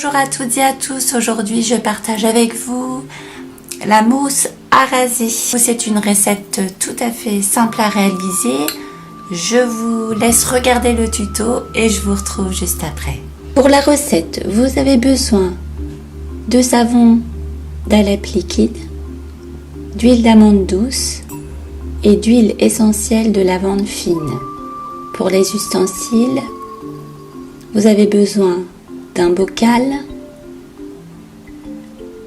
Bonjour à toutes et à tous, aujourd'hui je partage avec vous la mousse à raser. C'est une recette tout à fait simple à réaliser. Je vous laisse regarder le tuto et je vous retrouve juste après. Pour la recette, vous avez besoin de savon d'Alep liquide, d'huile d'amande douce et d'huile essentielle de lavande fine. Pour les ustensiles, vous avez besoin d'un bocal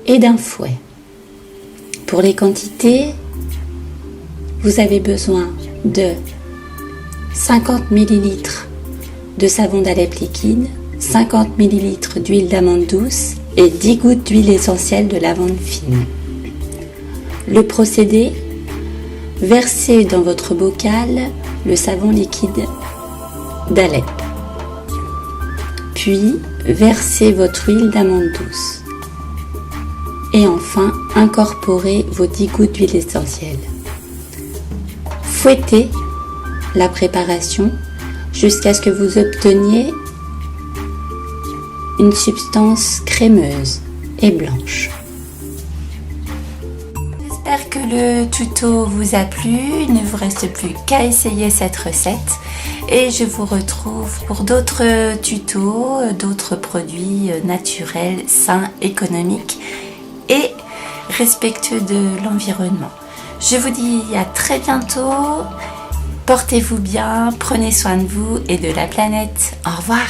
et d'un fouet. Pour les quantités, vous avez besoin de 50 ml de savon d'Alep liquide, 50 ml d'huile d'amande douce et 10 gouttes d'huile essentielle de lavande fine. Le procédé: versez dans votre bocal le savon liquide d'Alep. Puis, versez votre huile d'amande douce. Et enfin, incorporez vos 10 gouttes d'huile essentielle. Fouettez la préparation jusqu'à ce que vous obteniez une substance crémeuse et blanche. J'espère que le tuto vous a plu. Il ne vous reste plus qu'à essayer cette recette. Et je vous retrouve pour d'autres tutos, d'autres produits naturels, sains, économiques et respectueux de l'environnement. Je vous dis à très bientôt. Portez-vous bien, prenez soin de vous et de la planète. Au revoir.